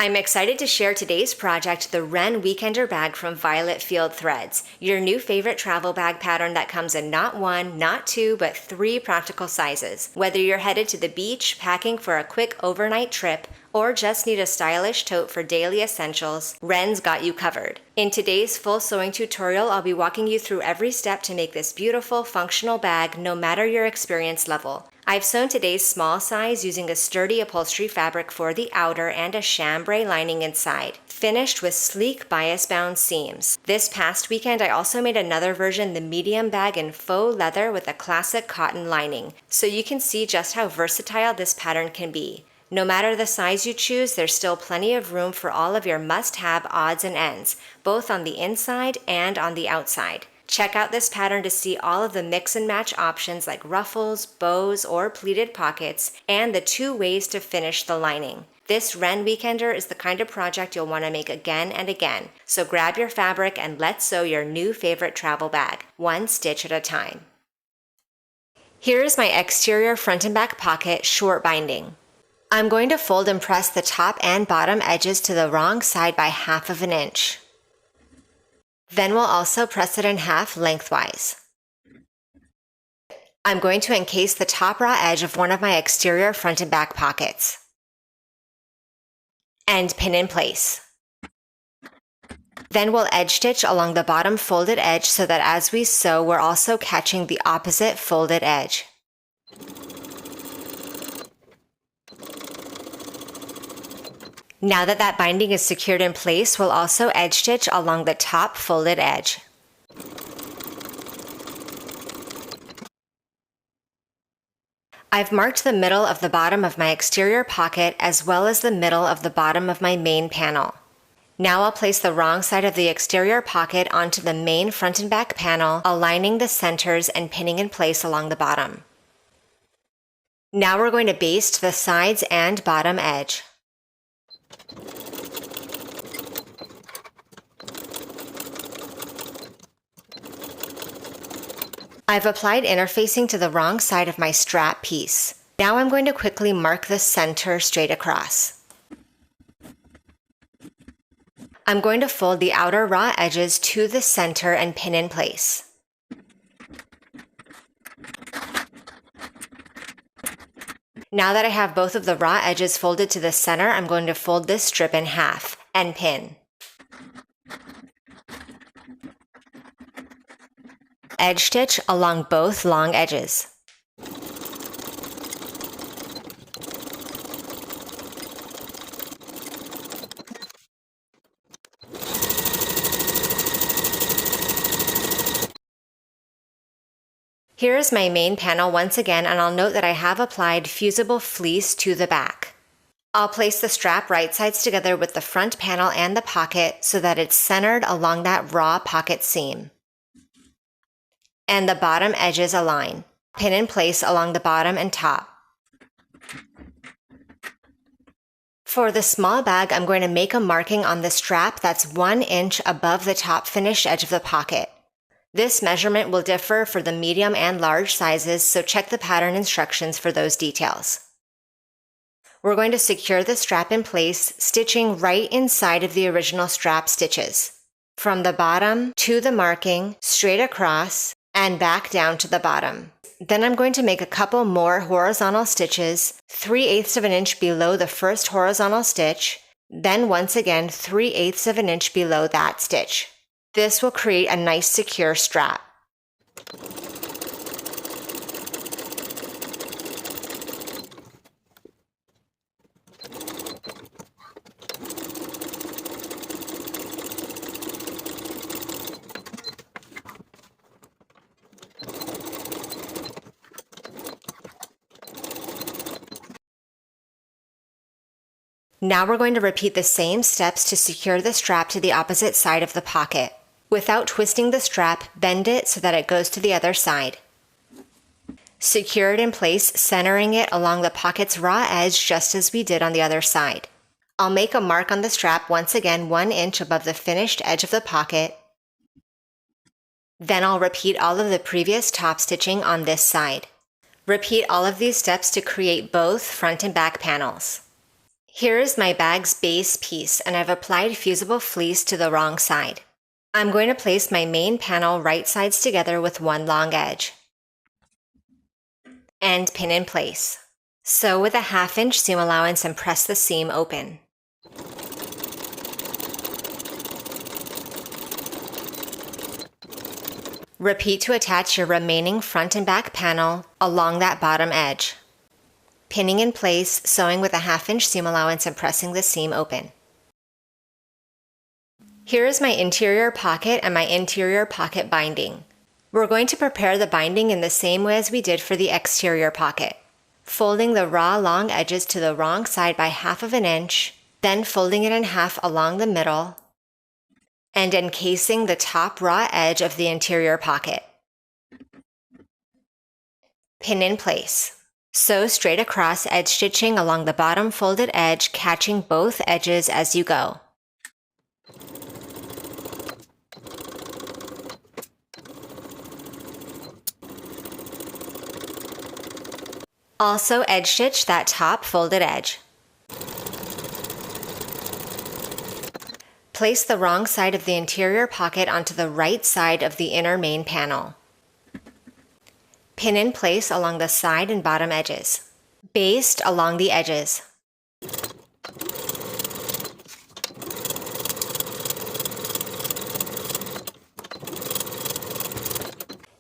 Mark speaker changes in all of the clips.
Speaker 1: I'm excited to share today's project, the Wren Weekender bag from Violet Field Threads, your new favorite travel bag pattern that comes in not one, not two, but 3 practical sizes. Whether you're headed to the beach, packing for a quick overnight trip, or just need a stylish tote for daily essentials, Wren's got you covered. In today's full sewing tutorial, I'll be walking you through every step to make this beautiful, functional bag no matter your experience level. I've sewn today's small size using a sturdy upholstery fabric for the outer and a chambray lining inside, finished with sleek bias-bound seams. This past weekend, I also made another version, the medium bag in faux leather with a classic cotton lining, so you can see just how versatile this pattern can be. No matter the size you choose, there's still plenty of room for all of your must-have odds and ends, both on the inside and on the outside. Check out this pattern to see all of the mix and match options like ruffles, bows, or pleated pockets, and the 2 ways to finish the lining. This Wren Weekender is the kind of project you'll want to make again and again, so grab your fabric and let's sew your new favorite travel bag, 1 stitch at a time. Here is my exterior front and back pocket short binding. I'm going to fold and press the top and bottom edges to the wrong side by 1/2 inch. Then we'll also press it in half lengthwise. I'm going to encase the top raw edge of one of my exterior front and back pockets and pin in place. Then we'll edge stitch along the bottom folded edge so that as we sew, we're also catching the opposite folded edge. Now that binding is secured in place, we'll also edge stitch along the top folded edge. I've marked the middle of the bottom of my exterior pocket as well as the middle of the bottom of my main panel. Now I'll place the wrong side of the exterior pocket onto the main front and back panel, aligning the centers and pinning in place along the bottom. Now we're going to baste the sides and bottom edge. I've applied interfacing to the wrong side of my strap piece. Now I'm going to quickly mark the center straight across. I'm going to fold the outer raw edges to the center and pin in place. Now that I have both of the raw edges folded to the center, I'm going to fold this strip in half and pin. Edge stitch along both long edges. Here is my main panel once again, and I'll note that I have applied fusible fleece to the back. I'll place the strap right sides together with the front panel and the pocket so that it's centered along that raw pocket seam. And the bottom edges align. Pin in place along the bottom and top. For the small bag, I'm going to make a marking on the strap that's 1 inch above the top finished edge of the pocket. This measurement will differ for the medium and large sizes, so check the pattern instructions for those details. We're going to secure the strap in place, stitching right inside of the original strap stitches. From the bottom to the marking, straight across, and back down to the bottom. Then I'm going to make a couple more horizontal stitches, 3/8 of an inch below the first horizontal stitch, then once again 3/8 of an inch below that stitch. This will create a nice secure strap. Now we're going to repeat the same steps to secure the strap to the opposite side of the pocket. Without twisting the strap, bend it so that it goes to the other side. Secure it in place, centering it along the pocket's raw edge just as we did on the other side. I'll make a mark on the strap once again 1 inch above the finished edge of the pocket. Then I'll repeat all of the previous top stitching on this side. Repeat all of these steps to create both front and back panels. Here is my bag's base piece, and I've applied fusible fleece to the wrong side. I'm going to place my main panel right sides together with one long edge and pin in place. Sew with a 1/2 inch seam allowance and press the seam open. Repeat to attach your remaining front and back panel along that bottom edge. Pinning in place, sewing with a 1/2 inch seam allowance and pressing the seam open. Here is my interior pocket and my interior pocket binding. We're going to prepare the binding in the same way as we did for the exterior pocket. Folding the raw long edges to the wrong side by 1/2 inch, then folding it in half along the middle, and encasing the top raw edge of the interior pocket. Pin in place. Sew straight across, edge stitching along the bottom folded edge, catching both edges as you go. Also edge stitch that top folded edge. Place the wrong side of the interior pocket onto the right side of the inner main panel. Pin in place along the side and bottom edges. Baste along the edges.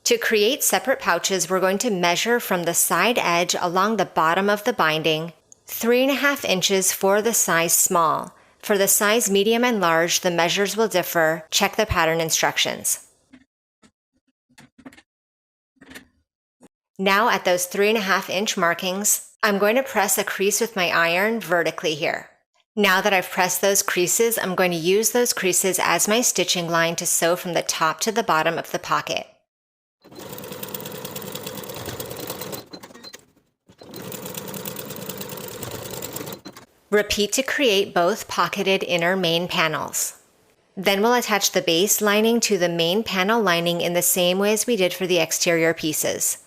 Speaker 1: To create separate pouches, we're going to measure from the side edge along the bottom of the binding, 3.5 inches for the size small. For the size medium and large, the measures will differ. Check the pattern instructions. Now at those 3.5 inch markings, I'm going to press a crease with my iron vertically here. Now that I've pressed those creases, I'm going to use those creases as my stitching line to sew from the top to the bottom of the pocket. Repeat to create both pocketed inner main panels. Then we'll attach the base lining to the main panel lining in the same way as we did for the exterior pieces.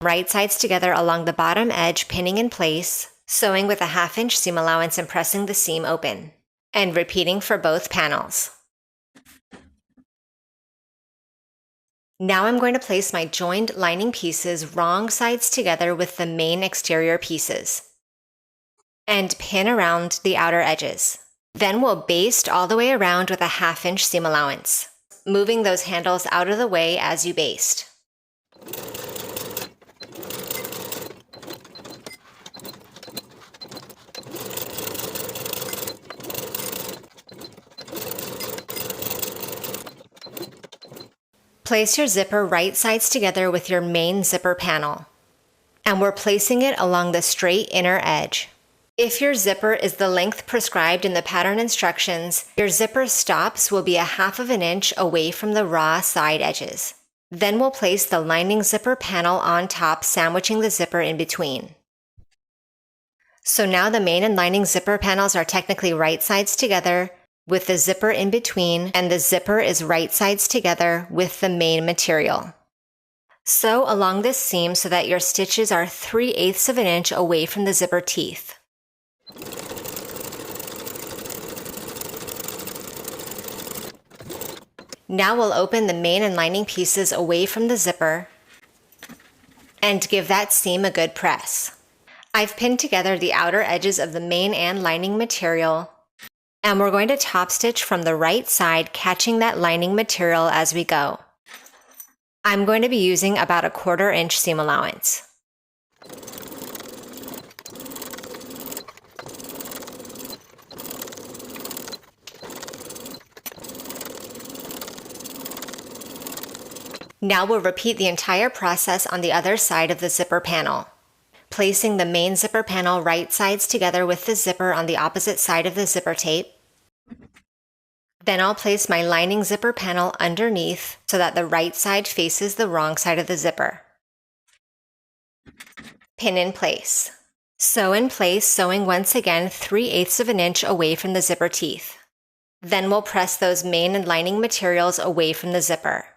Speaker 1: Right sides together along the bottom edge, pinning in place, sewing with a 1/2 inch seam allowance and pressing the seam open, and repeating for both panels. Now I'm going to place my joined lining pieces wrong sides together with the main exterior pieces and pin around the outer edges. Then we'll baste all the way around with a 1/2 inch seam allowance, moving those handles out of the way as you baste. Place your zipper right sides together with your main zipper panel, and we're placing it along the straight inner edge. If your zipper is the length prescribed in the pattern instructions, your zipper stops will be a 1/2 inch away from the raw side edges. Then we'll place the lining zipper panel on top, sandwiching the zipper in between. So now the main and lining zipper panels are technically right sides together with the zipper in between, and the zipper is right sides together with the main material. Sew along this seam so that your stitches are 3/8 inch away from the zipper teeth. Now we'll open the main and lining pieces away from the zipper and give that seam a good press. I've pinned together the outer edges of the main and lining material, and we're going to top stitch from the right side, catching that lining material as we go. I'm going to be using about a 1/4 inch seam allowance. Now we'll repeat the entire process on the other side of the zipper panel, placing the main zipper panel right sides together with the zipper on the opposite side of the zipper tape. Then I'll place my lining zipper panel underneath so that the right side faces the wrong side of the zipper. Pin in place. Sew in place, sewing once again 3/8 inch away from the zipper teeth. Then we'll press those main and lining materials away from the zipper.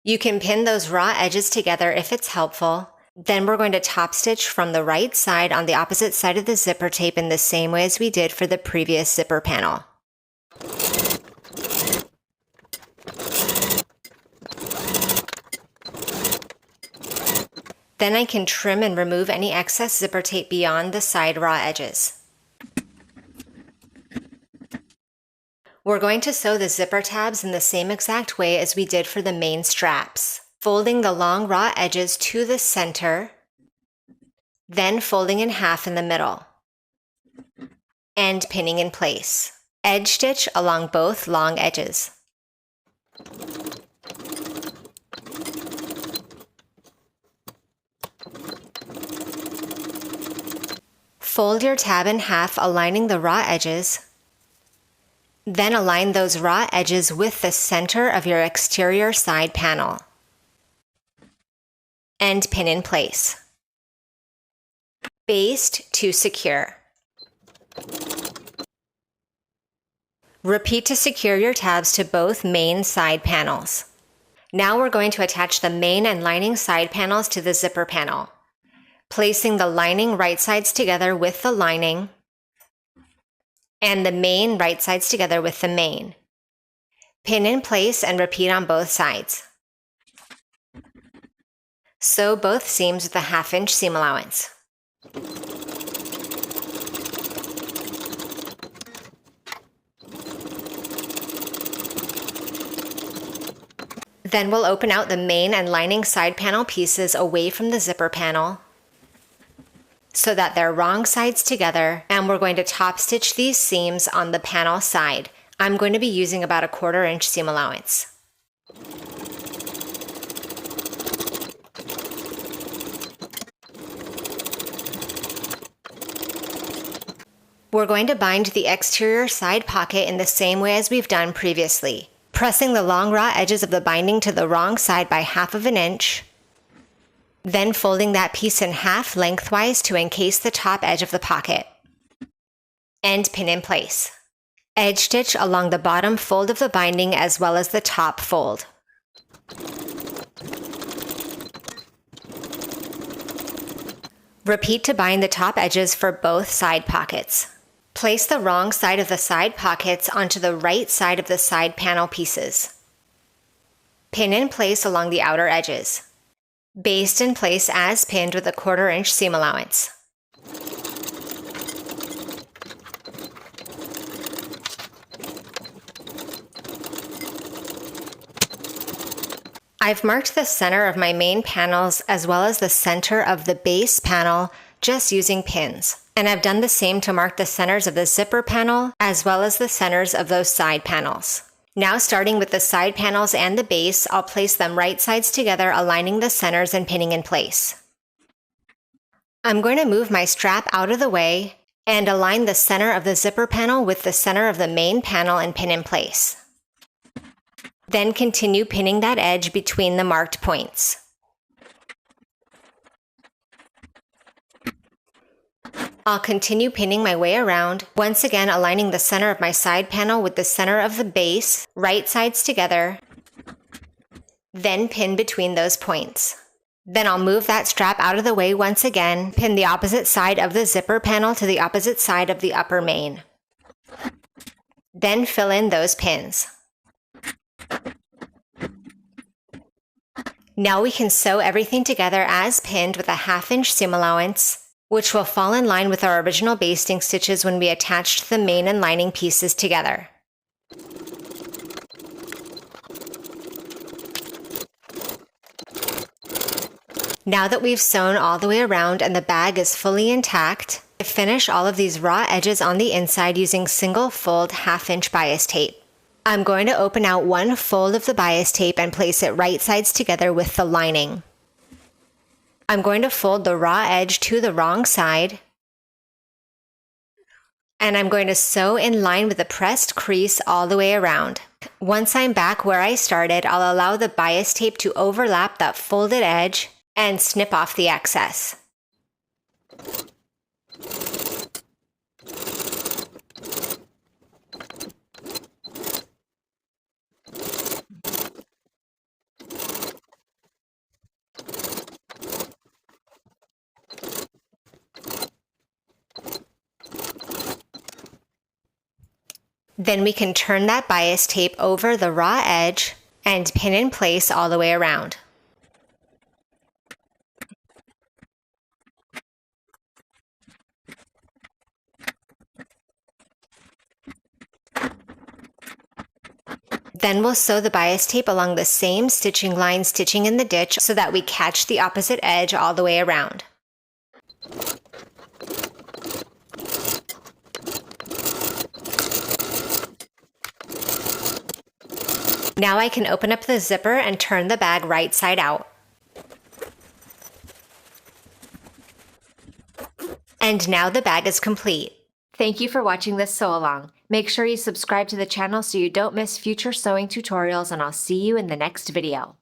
Speaker 1: You can pin those raw edges together if it's helpful, Then we're going to top stitch from the right side on the opposite side of the zipper tape in the same way as we did for the previous zipper panel. Then I can trim and remove any excess zipper tape beyond the side raw edges. We're going to sew the zipper tabs in the same exact way as we did for the main straps, folding the long raw edges to the center, then folding in half in the middle, and pinning in place. Edge stitch along both long edges. Fold your tab in half, aligning the raw edges. Then align those raw edges with the center of your exterior side panel. And pin in place. Baste to secure. Repeat to secure your tabs to both main side panels. Now we're going to attach the main and lining side panels to the zipper panel, placing the lining right sides together with the lining and the main right sides together with the main. Pin in place and repeat on both sides. Sew both seams with a 1/2 inch seam allowance. Then we'll open out the main and lining side panel pieces away from the zipper panel so that they're wrong sides together, and we're going to top stitch these seams on the panel side. I'm going to be using about a 1/4 inch seam allowance. We're going to bind the exterior side pocket in the same way as we've done previously, pressing the long raw edges of the binding to the wrong side by 1/2 inch, then folding that piece in half lengthwise to encase the top edge of the pocket, and pin in place. Edge stitch along the bottom fold of the binding as well as the top fold. Repeat to bind the top edges for both side pockets. Place the wrong side of the side pockets onto the right side of the side panel pieces. Pin in place along the outer edges. Baste in place as pinned with a 1/4 inch seam allowance. I've marked the center of my main panels as well as the center of the base panel just using pins. And I've done the same to mark the centers of the zipper panel as well as the centers of those side panels. Now, starting with the side panels and the base, I'll place them right sides together, aligning the centers and pinning in place. I'm going to move my strap out of the way and align the center of the zipper panel with the center of the main panel and pin in place. Then continue pinning that edge between the marked points. I'll continue pinning my way around, once again aligning the center of my side panel with the center of the base, right sides together, then pin between those points. Then I'll move that strap out of the way once again, pin the opposite side of the zipper panel to the opposite side of the upper main. Then fill in those pins. Now we can sew everything together as pinned with a 1/2 inch seam allowance, which will fall in line with our original basting stitches when we attached the main and lining pieces together. Now that we've sewn all the way around and the bag is fully intact, I finish all of these raw edges on the inside using single fold 1/2 inch bias tape. I'm going to open out one fold of the bias tape and place it right sides together with the lining. I'm going to fold the raw edge to the wrong side, and I'm going to sew in line with the pressed crease all the way around. Once I'm back where I started, I'll allow the bias tape to overlap that folded edge and snip off the excess. Then we can turn that bias tape over the raw edge and pin in place all the way around. Then we'll sew the bias tape along the same stitching line stitching in the ditch so that we catch the opposite edge all the way around. Now I can open up the zipper and turn the bag right side out. And now the bag is complete. Thank you for watching this sew along. Make sure you subscribe to the channel so you don't miss future sewing tutorials, and I'll see you in the next video.